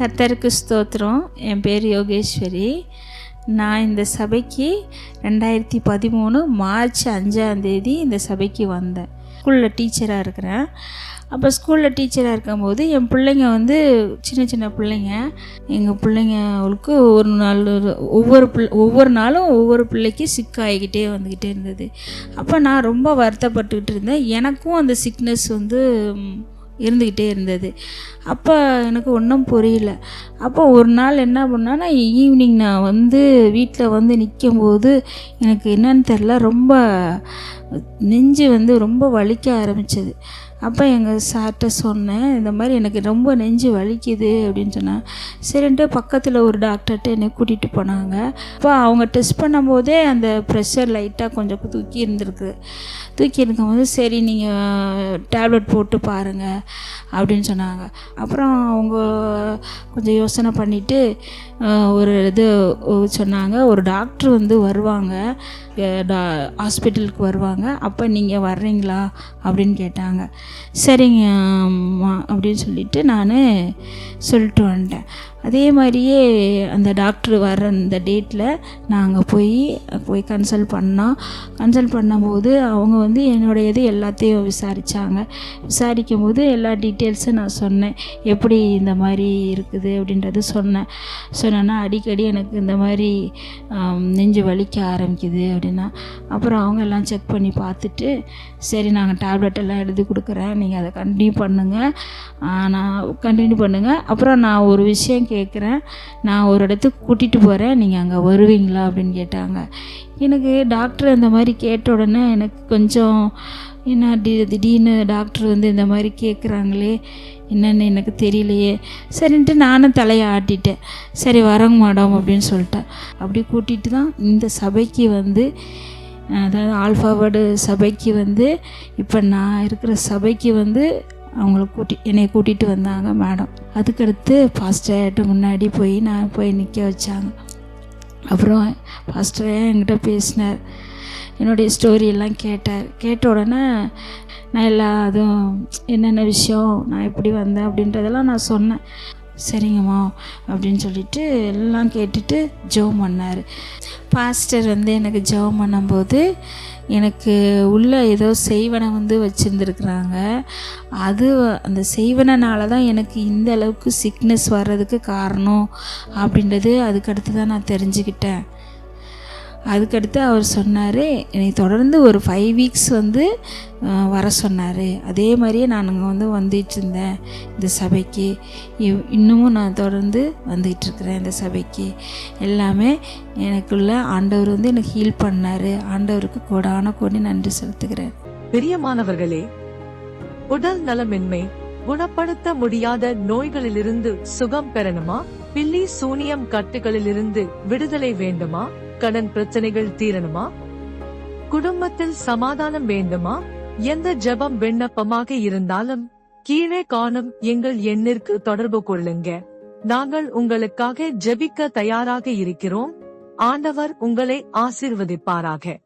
கர்த்தருக்கு ஸ்தோத்திரம். என் பேர் யோகேஸ்வரி. நான் இந்த சபைக்கு 2013 மார்ச் 5 இந்த சபைக்கு வந்தேன். ஸ்கூலில் டீச்சராக இருக்கிறேன். அப்போ ஸ்கூலில் டீச்சராக இருக்கும்போது என் பிள்ளைங்க சின்ன சின்ன பிள்ளைங்க, எங்கள் பிள்ளைங்களுக்கு ஒவ்வொரு நாளும் ஒவ்வொரு பிள்ளைக்கு சிக்காகிக்கிட்டே வந்துக்கிட்டே இருந்தது. அப்போ நான் ரொம்ப வருத்தப்பட்டுக்கிட்டு இருந்தேன். எனக்கும் அந்த சிக்னஸ் இருந்துக்கிட்டே இருந்தது. அப்போ எனக்கு ஒன்றும் புரியல. அப்போ ஒரு நாள் என்ன பண்ணேன்னா, ஈவினிங் நான் வீட்டில் நிற்கும்போது எனக்கு என்னன்னு தெரில, ரொம்ப நெஞ்சு ரொம்ப வலிக்க ஆரம்பித்தது. அப்போ எங்கள் சார்கிட்ட சொன்னேன், இந்த மாதிரி எனக்கு ரொம்ப நெஞ்சு வலிக்குது அப்படின்னு சொன்னேன். சரின்ட்டு பக்கத்தில் ஒரு டாக்டர்கிட்ட என்னை கூட்டிகிட்டு போனாங்க. அப்போ அவங்க டெஸ்ட் பண்ணும்போதே அந்த ப்ரெஷர் லைட்டாக கொஞ்சம் தூக்கி இருக்கும்போது சரி நீங்கள் டேப்லெட் போட்டு பாருங்கள் அப்படின்னு சொன்னாங்க. அப்புறம் அவங்க கொஞ்சம் யோசனை பண்ணிவிட்டு ஒரு சொன்னாங்க, ஒரு டாக்டர் வருவாங்க, ஹாஸ்பிட்டலுக்கு வருவாங்க, அப்போ நீங்கள் வர்றீங்களா அப்படின்னு கேட்டாங்க. சரிங்க அம்மா அப்படின்னு சொல்லிவிட்டு நான் சொல்லிட்டு வந்துட்டேன். அதே மாதிரியே அந்த டாக்டர் வர்ற அந்த டேட்டில் நாங்கள் போய் கன்சல்ட் பண்ணும்போது அவங்க என்னுடைய எல்லாத்தையும் விசாரிக்கும் போது எல்லா டீட்டெயில்ஸும் நான் சொன்னேன். எப்படி இந்த மாதிரி இருக்குது அப்படின்றது சொன்னேன்னா அடிக்கடி எனக்கு இந்த மாதிரி நெஞ்சு வலிக்க ஆரம்பிக்குது அப்படின்னா, அப்புறம் அவங்க எல்லாம் செக் பண்ணி பார்த்துட்டு சரி நாங்கள் டேப்லெட் எல்லாம் எழுதி கொடுக்குறேன், நீங்கள் அதை கண்டினியூ பண்ணுங்கள். அப்புறம் நான் ஒரு விஷயம் கேட்குறேன், நான் ஒரு இடத்துக்கு கூட்டிகிட்டு போகிறேன், நீங்கள் அங்கே வருவீங்களா அப்படின்னு கேட்டாங்க. எனக்கு டாக்டர் இந்த மாதிரி கேட்ட உடனே எனக்கு கொஞ்சம் என்ன திடீர்னு டாக்டர் இந்த மாதிரி கேட்குறாங்களே என்னென்னு எனக்கு தெரியலையே. சரின்ட்டு நானும் தலையை ஆட்டிட்டேன். சரி வரங்க மேடம் அப்படின்னு சொல்லிட்டேன். அப்படி கூட்டிகிட்டு தான் இந்த சபைக்கு அதாவது ஆல்ஃபாவேர்டு சபைக்கு இப்போ நான் இருக்கிற சபைக்கு என்னை கூட்டிகிட்டு வந்தாங்க மேடம். அதுக்கடுத்து பாஸ்டர்கிட்ட முன்னாடி நான் போய் நிற்க வச்சாங்க. அப்புறம் பாஸ்டர் என்கிட்ட பேசினார், என்னுடைய ஸ்டோரியெல்லாம் கேட்ட உடனே நான் அதுவும் என்னென்ன விஷயம், நான் எப்படி வந்தேன் அப்படின்றதெல்லாம் நான் சொன்னேன். சரிங்கம்மா அப்படின்னு சொல்லிட்டு எல்லாம் கேட்டுட்டு ஜெபம் பண்ணார். பாஸ்டர் எனக்கு ஜெபம் பண்ணும்போது எனக்கு உள்ள ஏதோ செய்வனை வச்சுருந்துருக்குறாங்க. அந்த செய்வனால தான் எனக்கு இந்த அளவுக்கு சிக்னஸ் வர்றதுக்கு காரணம் அப்படின்றது அதுக்கடுத்து தான் நான் தெரிஞ்சுக்கிட்டேன். அதுக்கடுத்து அவர் சொன்னார், என்னை தொடர்ந்து ஒரு 5 வீக்ஸ் வர சொன்னார். அதே மாதிரியே நான் அங்கே வந்துட்டு இருந்தேன் இந்த சபைக்கு. இன்னமும் நான் தொடர்ந்து வந்துகிட்ருக்கிறேன் இந்த சபைக்கு. எல்லாமே எனக்குள்ள ஆண்டவர் எனக்கு ஹீல் பண்ணார். ஆண்டவருக்கு கோடான நன்றி செலுத்துகிறேன். பிரியமானவர்களே, உடல் நலமின்மை, குணப்படுத்த முடியாத நோய்களிலிருந்து சுகம் பெறணுமா? பில்லி சூனியம் கட்டுகளிலிருந்து விடுதலை வேண்டுமா? கடன் பிரச்சனைகள் தீரணுமா? குடும்பத்தில் சமாதானம் வேண்டுமா? எந்த ஜெபம் விண்ணப்பமாக இருந்தாலும் கீழே காணும் எங்கள் எண்ணிற்கு தொடர்பு கொள்ளுங்க. நாங்கள் உங்களுக்காக ஜெபிக்க தயாராக இருக்கிறோம். ஆண்டவர் உங்களை ஆசீர்வதிப்பாராக.